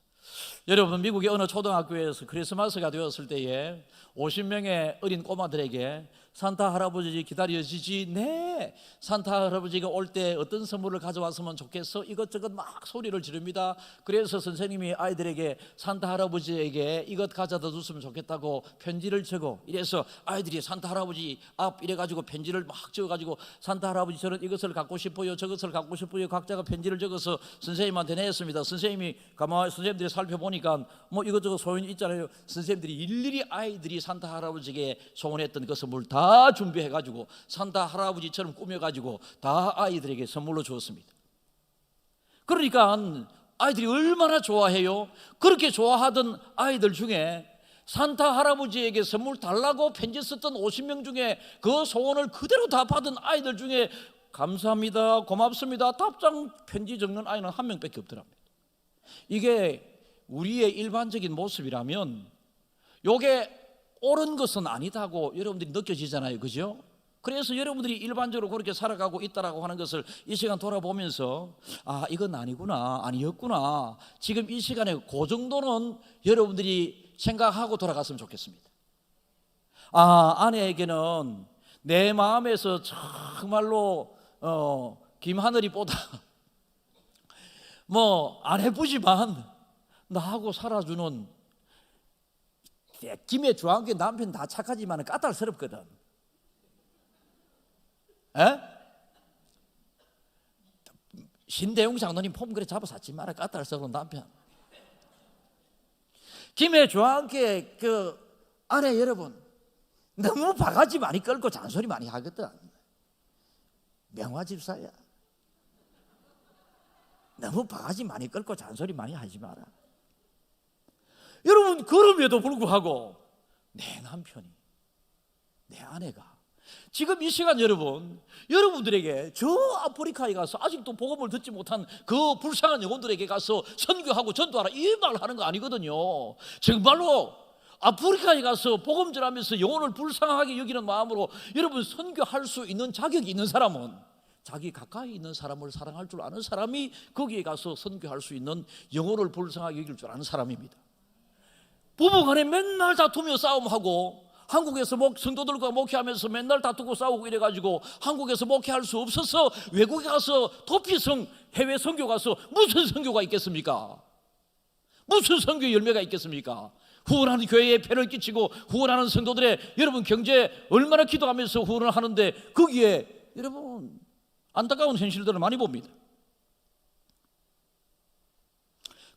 여러분 미국의 어느 초등학교에서 크리스마스가 되었을 때에 50명의 어린 꼬마들에게 산타 할아버지 기다려지지? 네, 산타 할아버지가 올 때 어떤 선물을 가져왔으면 좋겠어? 이것저것 막 소리를 지릅니다. 그래서 선생님이 아이들에게 산타 할아버지에게 이것 가져다 줬으면 좋겠다고 편지를 적어. 이래서 아이들이 산타 할아버지 앞 이래가지고 편지를 막 적어가지고 산타 할아버지 저는 이것을 갖고 싶어요, 저것을 갖고 싶어요. 각자가 편지를 적어서 선생님한테 냈습니다. 선생님이 가만히 선생님들이 살펴보니까 뭐 이것저것 소원이 있잖아요. 선생님들이 일일이 아이들이 산타 할아버지에게 소원했던 그 선물 다 준비해가지고 산타 할아버지처럼 꾸며가지고 다 아이들에게 선물로 주었습니다. 그러니까 아이들이 얼마나 좋아해요. 그렇게 좋아하던 아이들 중에 산타 할아버지에게 선물 달라고 편지 썼던 50명 중에 그 소원을 그대로 다 받은 아이들 중에 감사합니다, 고맙습니다 답장 편지 적는 아이는 한 명밖에 없더랍니다. 이게 우리의 일반적인 모습이라면 이게 옳은 것은 아니다고 여러분들이 느껴지잖아요. 그죠? 그래서 여러분들이 일반적으로 그렇게 살아가고 있다라고 하는 것을 이 시간 돌아보면서 아 이건 아니구나, 아니었구나, 지금 이 시간에 그 정도는 여러분들이 생각하고 돌아갔으면 좋겠습니다. 아 아내에게는 내 마음에서 정말로 김하늘이보다 뭐 안 예쁘지만 나하고 살아주는 김해 중앙교회 남편 다 착하지만 까탈스럽거든. 에? 신대용 장로님 폼 그래 잡아 샀지 마라. 까탈스러운 남편. 김해 중앙교회 그 아내 여러분 너무 바가지 많이 끌고 잔소리 많이 하거든. 명화 집사야. 너무 바가지 많이 끌고 잔소리 많이 하지 마라. 여러분 그럼에도 불구하고 내 남편이, 내 아내가 지금 이 시간 여러분들에게 저 아프리카에 가서 아직도 복음을 듣지 못한 그 불쌍한 영혼들에게 가서 선교하고 전도하라 이 말을 하는 거 아니거든요. 정말로 아프리카에 가서 복음 전하면서 영혼을 불쌍하게 여기는 마음으로 여러분 선교할 수 있는 자격이 있는 사람은 자기 가까이 있는 사람을 사랑할 줄 아는 사람이 거기에 가서 선교할 수 있는 영혼을 불쌍하게 여길 줄 아는 사람입니다. 부부간에 맨날 다투며 싸움하고 한국에서 성도들과 목회하면서 맨날 다투고 싸우고 이래가지고 한국에서 목회할 수 없어서 외국에 가서 도피성 해외 선교 가서 무슨 선교가 있겠습니까? 무슨 선교 열매가 있겠습니까? 후원하는 교회에 폐를 끼치고 후원하는 성도들의 여러분 경제 얼마나 기도하면서 후원을 하는데 거기에 여러분 안타까운 현실들을 많이 봅니다.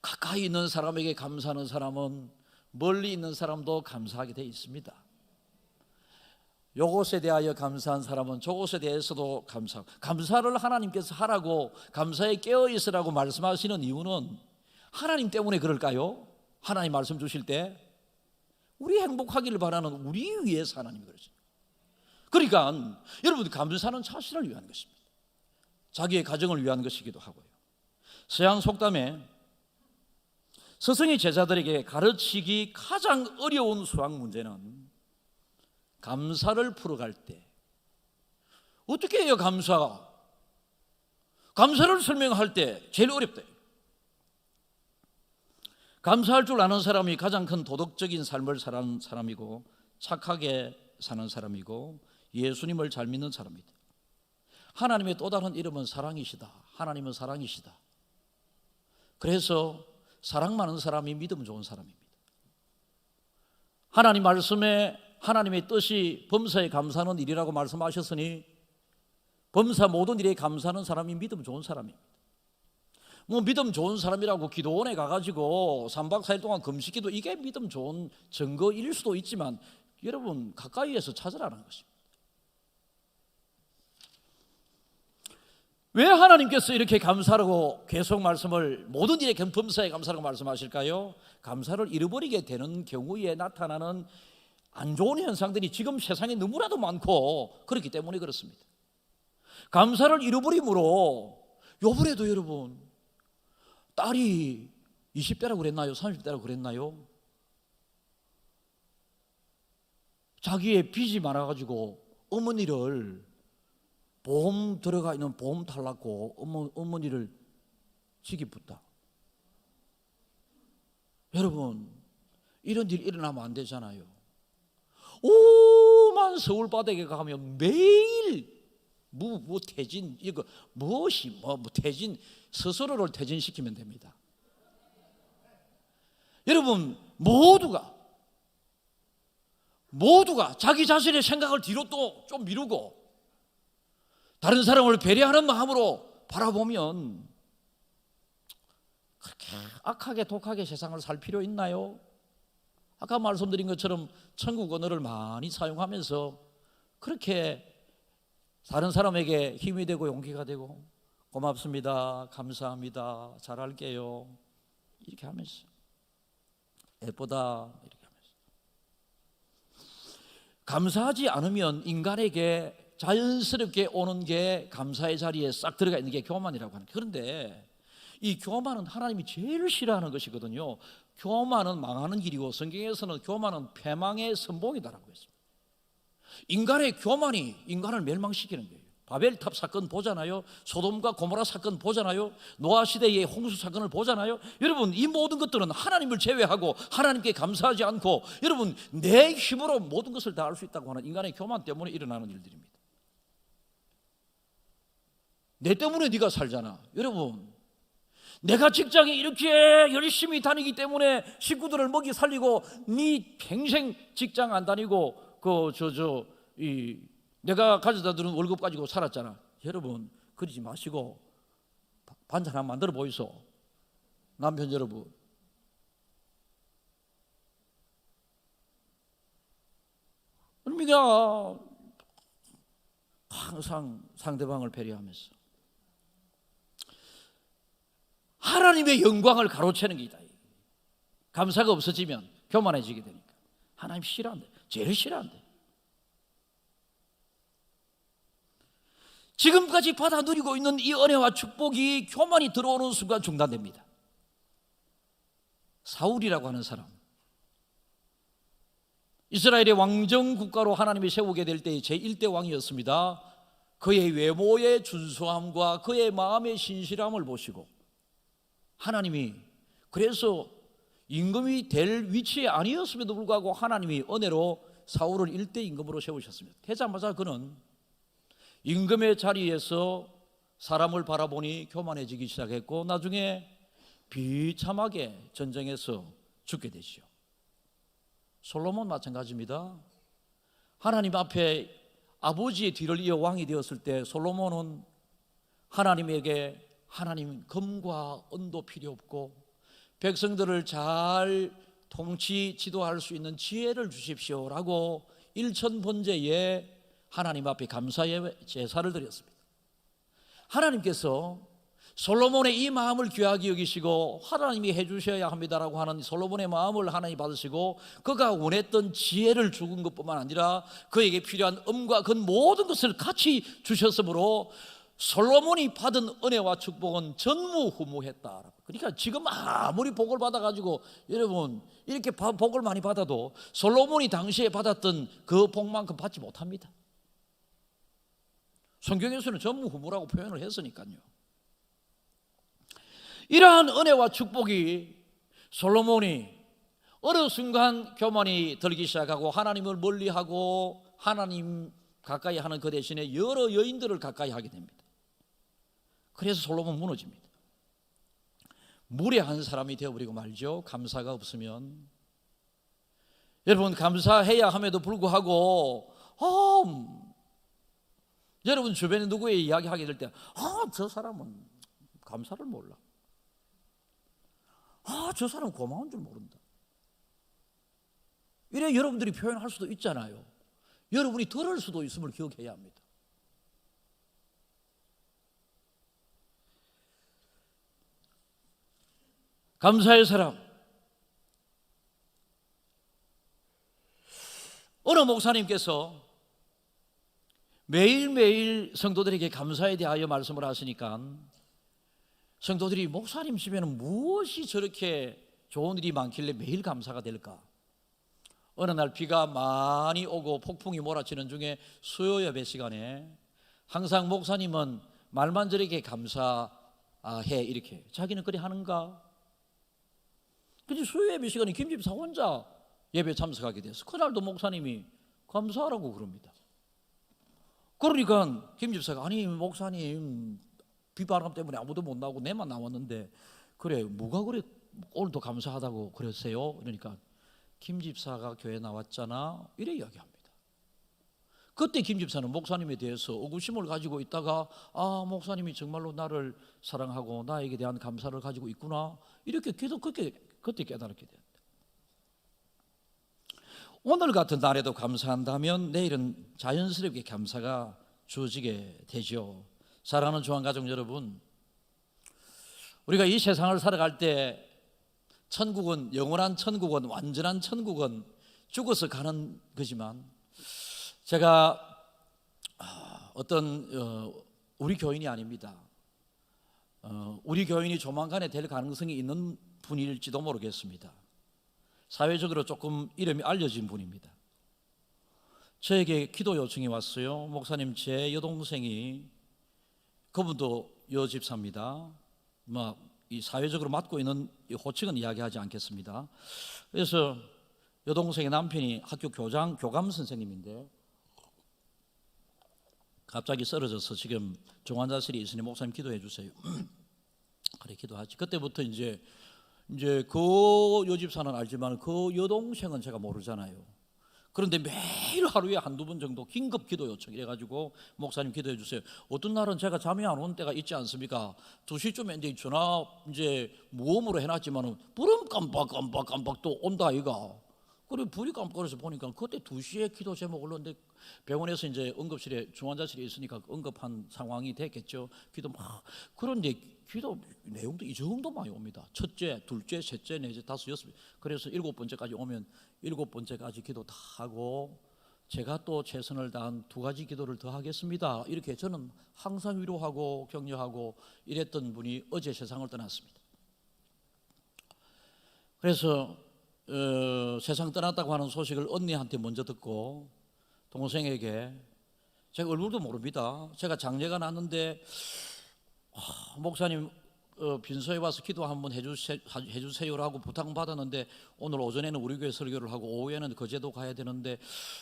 가까이 있는 사람에게 감사하는 사람은 멀리 있는 사람도 감사하게 되어 있습니다. 요것에 대하여 감사한 사람은 저것에 대해서도 감사하고, 감사를 하나님께서 하라고 감사에 깨어 있으라고 말씀하시는 이유는 하나님 때문에 그럴까요? 하나님 말씀 주실 때 우리 행복하기를 바라는 우리 위해서 하나님이 그러죠. 그러니까 여러분 감사는 자신을 위한 것입니다. 자기의 가정을 위한 것이기도 하고요. 서양 속담에 스승이 제자들에게 가르치기 가장 어려운 수학 문제는 감사를 풀어갈 때 어떻게 해요? 감사를 설명할 때 제일 어렵다. 감사할 줄 아는 사람이 가장 큰 도덕적인 삶을 사는 사람이고 착하게 사는 사람이고 예수님을 잘 믿는 사람이다. 하나님의 또 다른 이름은 사랑이시다. 하나님은 사랑이시다. 그래서 사랑 많은 사람이 믿음 좋은 사람입니다. 하나님 말씀에 하나님의 뜻이 범사에 감사하는 일이라고 말씀하셨으니 범사 모든 일에 감사하는 사람이 믿음 좋은 사람입니다. 뭐 믿음 좋은 사람이라고 기도원에 가가지고 3박 4일 동안 금식기도 이게 믿음 좋은 증거일 수도 있지만 여러분 가까이에서 찾으라는 것입니다. 왜 하나님께서 이렇게 감사라고 계속 말씀을 모든 일에 범사에 감사라고 말씀하실까요? 감사를 잃어버리게 되는 경우에 나타나는 안 좋은 현상들이 지금 세상에 너무나도 많고 그렇기 때문에 그렇습니다. 감사를 잃어버림으로 요번에도 여러분 딸이 20대라고 그랬나요? 30대라고 그랬나요? 자기의 빚이 많아가지고 어머니를 보험 들어가 있는 보험 탈락고 어머니를 지기붙다. 여러분 이런 일이 일어나면 안 되잖아요. 오만 서울 바닥에 가면 매일 뭐 퇴진 이거 무엇이 뭐 퇴진 스스로를 퇴진시키면 됩니다. 여러분 모두가 자기 자신의 생각을 뒤로 또 좀 미루고 다른 사람을 배려하는 마음으로 바라보면 그렇게 악하게 독하게 세상을 살 필요 있나요? 아까 말씀드린 것처럼 천국 언어를 많이 사용하면서 그렇게 다른 사람에게 힘이 되고 용기가 되고 고맙습니다, 감사합니다, 잘할게요 이렇게 하면서 예쁘다 이렇게 하면서 감사하지 않으면 인간에게 자연스럽게 오는 게 감사의 자리에 싹 들어가 있는 게 교만이라고 하는. 그런데 이 교만은 하나님이 제일 싫어하는 것이거든요. 교만은 망하는 길이고 성경에서는 교만은 패망의 선봉이다라고 했습니다. 인간의 교만이 인간을 멸망시키는 거예요. 바벨탑 사건 보잖아요. 소돔과 고모라 사건 보잖아요. 노아 시대의 홍수 사건을 보잖아요. 여러분 이 모든 것들은 하나님을 제외하고 하나님께 감사하지 않고 여러분 내 힘으로 모든 것을 다 할 수 있다고 하는 인간의 교만 때문에 일어나는 일들입니다. 내 때문에 네가 살잖아. 여러분 내가 직장에 이렇게 열심히 다니기 때문에 식구들을 먹이 살리고 네 평생 직장 안 다니고 내가 가져다 주는 월급 가지고 살았잖아. 여러분 그러지 마시고 반찬 하나 만들어 보이소. 남편 여러분 우리가 항상 상대방을 배려하면서 하나님의 영광을 가로채는 게이다. 감사가 없어지면 교만해지게 되니까 하나님 싫어한대. 제일 싫어한대. 지금까지 받아 누리고 있는 이 은혜와 축복이 교만이 들어오는 순간 중단됩니다. 사울이라고 하는 사람, 이스라엘의 왕정 국가로 하나님이 세우게 될 때의 제1대 왕이었습니다. 그의 외모의 준수함과 그의 마음의 신실함을 보시고 하나님이 그래서 임금이 될 위치에 아니었음에도 불구하고 하나님이 은혜로 사울을 1대 임금으로 세우셨습니다. 되자마자 그는 임금의 자리에서 사람을 바라보니 교만해지기 시작했고 나중에 비참하게 전쟁에서 죽게 되죠. 솔로몬 마찬가지입니다. 하나님 앞에 아버지의 뒤를 이어 왕이 되었을 때 솔로몬은 하나님에게 하나님 금과 은도 필요 없고 백성들을 잘 통치 지도할 수 있는 지혜를 주십시오라고 일천번제에 하나님 앞에 감사의 제사를 드렸습니다. 하나님께서 솔로몬의 이 마음을 귀하게 여기시고 하나님이 해주셔야 합니다라고 하는 솔로몬의 마음을 하나님 받으시고 그가 원했던 지혜를 주는 것뿐만 아니라 그에게 필요한 음과 그 모든 것을 같이 주셨으므로 솔로몬이 받은 은혜와 축복은 전무후무했다. 그러니까 지금 아무리 복을 받아가지고 여러분 이렇게 복을 많이 받아도 솔로몬이 당시에 받았던 그 복만큼 받지 못합니다. 성경에서는 전무후무라고 표현을 했으니까요. 이러한 은혜와 축복이 솔로몬이 어느 순간 교만이 들기 시작하고 하나님을 멀리하고 하나님 가까이 하는 그 대신에 여러 여인들을 가까이 하게 됩니다. 그래서 솔로몬 무너집니다. 무례한 사람이 되어버리고 말죠. 감사가 없으면. 여러분 감사해야 함에도 불구하고 여러분 주변에 누구의 이야기하게 될 때 저 사람은 감사를 몰라. 저 사람 고마운 줄 모른다. 이래 여러분들이 표현할 수도 있잖아요. 여러분이 들을 수도 있음을 기억해야 합니다. 감사의 사람. 어느 목사님께서 매일매일 성도들에게 감사에 대하여 말씀을 하시니까 성도들이 목사님 집에는 무엇이 저렇게 좋은 일이 많길래 매일 감사가 될까? 어느 날 비가 많이 오고 폭풍이 몰아치는 중에 수요 예배 시간에 항상 목사님은 말만 저렇게 감사해 이렇게 자기는 그리 하는가? 근데 수요 예배 시간에 김 집사 혼자 예배 참석하게 돼서 그날도 목사님이 감사하라고 그럽니다. 그러니까 김 집사가 아니 목사님 비바람 때문에 아무도 못 나오고 내만 나왔는데 그래 뭐가 그래 오늘도 감사하다고 그랬어요? 그러니까 김 집사가 교회 나왔잖아 이래 이야기합니다. 그때 김 집사는 목사님에 대해서 의구심을 가지고 있다가 목사님이 정말로 나를 사랑하고 나에게 대한 감사를 가지고 있구나 이렇게 계속 그때 깨달았게 된다. 오늘 같은 날에도 감사한다면 내일은 자연스럽게 감사가 주어지게 되죠. 사랑하는 주안가족 여러분, 우리가 이 세상을 살아갈 때 천국은 영원한 천국은 완전한 천국은 죽어서 가는 거지만 제가 어떤 우리 교인이 아닙니다. 우리 교인이 조만간에 될 가능성이 있는 분일지도 모르겠습니다. 사회적으로 조금 이름이 알려진 분입니다. 저에게 기도 요청이 왔어요. 목사님 제 여동생이 그분도 여집사입니다. 이 사회적으로 맡고 있는 이 호칭은 이야기하지 않겠습니다. 그래서 여동생의 남편이 학교 교감 선생님인데 갑자기 쓰러져서 지금 중환자실에 있으니 목사님 기도해 주세요. 그래 기도하지. 그때부터 이제 그 여집사는 알지만 그 여동생은 제가 모르잖아요. 그런데 매일 하루에 한두 번 정도 긴급 기도 요청 이래가지고 목사님 기도해 주세요. 어떤 날은 제가 잠이 안 오는 때가 있지 않습니까? 2시쯤에 이제 전화 모음으로 해놨지만은 불은 깜빡 또 온다 아이가. 그래 불이 깜빡거려서 보니까 그때 2시에 기도 제목 올렸는데 병원에서 이제 응급실에 중환자실에 있으니까 응급한 상황이 됐겠죠. 기도 막 그런데 기도 내용도 이 정도 많이 옵니다. 첫째, 둘째, 셋째, 넷째, 다섯, 여섯. 그래서 7번째까지 오면 7번째까지 기도 다 하고 제가 또 최선을 다한 2가지 기도를 더 하겠습니다. 이렇게 저는 항상 위로하고 격려하고 이랬던 분이 어제 세상을 떠났습니다. 그래서 세상 떠났다고 하는 소식을 언니한테 먼저 듣고 동생에게 제가 얼굴도 모릅니다. 제가 장례가 났는데 목사님 빈소에 와서 기도 한번 해주세요라고 부탁받았는데 오늘 오전에는 우리 교회 설교를 하고 오후에는 거제도 가야 되는데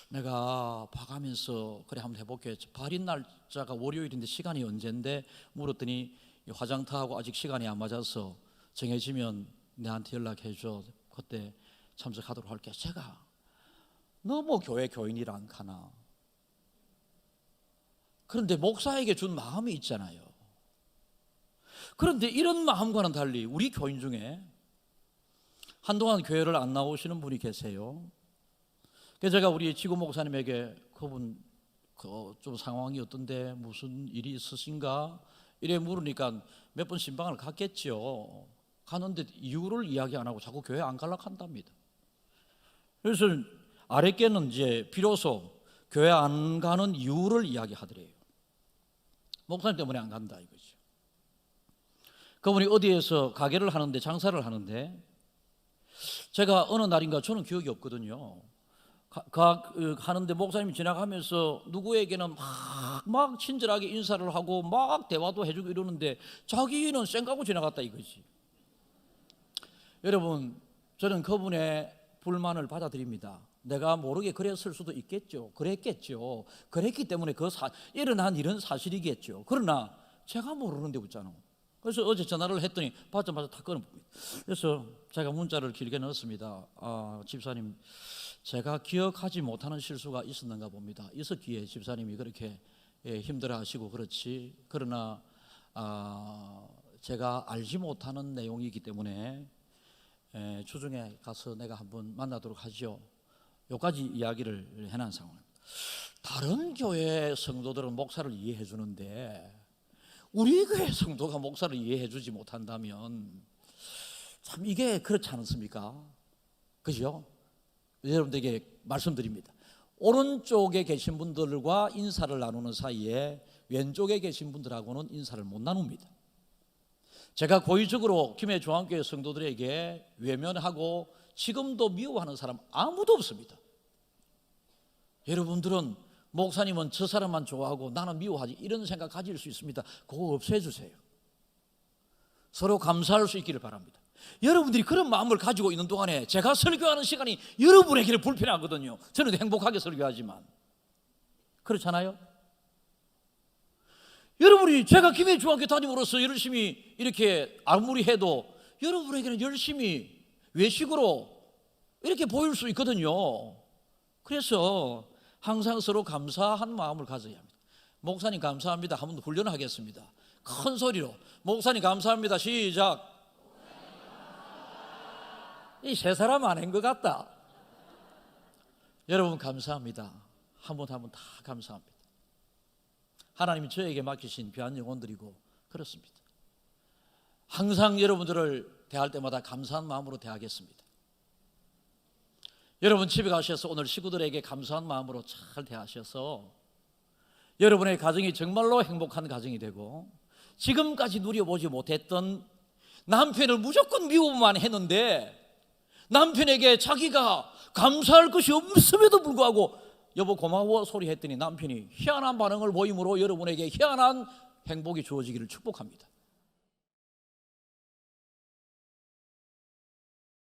내가 봐가면서 그래 한번 해볼게. 발인 날짜가 월요일인데 시간이 언젠데 물었더니 화장터하고 아직 시간이 안 맞아서 정해지면 내한테 연락해 줘. 그때 참석하도록 할게. 제가 너무 교회 교인이라 안 가나. 그런데 목사에게 준 마음이 있잖아요. 그런데 이런 마음과는 달리 우리 교인 중에 한동안 교회를 안 나오시는 분이 계세요. 그래서 제가 우리 지구 목사님에게 그분 좀 상황이 어떤데 무슨 일이 있으신가 이래 물으니까 몇 번 신방을 갔겠죠. 가는데 이유를 이야기 안 하고 자꾸 교회 안 가려고 한답니다. 그래서 아랫께는 이제 비로소 교회 안 가는 이유를 이야기하더래요. 목사님 때문에 안 간다 이거죠. 그분이 어디에서 가게를 하는데 장사를 하는데 제가 어느 날인가 저는 기억이 없거든요. 하는데 목사님이 지나가면서 누구에게는 막 친절하게 인사를 하고 막 대화도 해주고 이러는데 자기는 쌩까고 지나갔다 이거지. 여러분 저는 그분의 불만을 받아들입니다. 내가 모르게 그랬을 수도 있겠죠. 그랬겠죠. 그랬기 때문에 일어난 일은 사실이겠죠. 그러나 제가 모르는데 웃잖아. 그래서 어제 전화를 했더니 받자마자 다 끊어봅니다. 그래서 제가 문자를 길게 넣었습니다. 집사님 제가 기억하지 못하는 실수가 있었는가 봅니다. 있었기에 집사님이 그렇게 힘들어하시고 그렇지. 그러나 제가 알지 못하는 내용이기 때문에 주중에 가서 내가 한번 만나도록 하죠. 여기까지 이야기를 해놓은 상황입니다. 다른 교회 성도들은 목사를 이해해 주는데 우리 교회 성도가 목사를 이해해 주지 못한다면 참 이게 그렇지 않습니까? 그죠? 여러분들에게 말씀드립니다. 오른쪽에 계신 분들과 인사를 나누는 사이에 왼쪽에 계신 분들하고는 인사를 못 나눕니다. 제가 고의적으로 김해 중앙교회 성도들에게 외면하고 지금도 미워하는 사람 아무도 없습니다. 여러분들은 목사님은 저 사람만 좋아하고 나는 미워하지 이런 생각 가질 수 있습니다. 그거 없애해 주세요. 서로 감사할 수 있기를 바랍니다. 여러분들이 그런 마음을 가지고 있는 동안에 제가 설교하는 시간이 여러분에게는 불편하거든요. 저는 행복하게 설교하지만 그렇잖아요? 여러분이 제가 김해 중학교 다님으로서 열심히 이렇게 아무리 해도 여러분에게는 열심히 외식으로 이렇게 보일 수 있거든요. 그래서 항상 서로 감사한 마음을 가져야 합니다. 목사님 감사합니다 한번 훈련하겠습니다. 큰 소리로 목사님 감사합니다. 시작. 이 세 사람 아닌 것 같다. 여러분 감사합니다. 한 번 한 번 다 감사합니다. 하나님이 저에게 맡기신 귀한 영혼들이고 그렇습니다. 항상 여러분들을 대할 때마다 감사한 마음으로 대하겠습니다. 여러분 집에 가셔서 오늘 식구들에게 감사한 마음으로 잘 대하셔서 여러분의 가정이 정말로 행복한 가정이 되고 지금까지 누려보지 못했던 남편을 무조건 미워만 했는데 남편에게 자기가 감사할 것이 없음에도 불구하고 여보 고마워 소리 했더니 남편이 희한한 반응을 보임으로 여러분에게 희한한 행복이 주어지기를 축복합니다.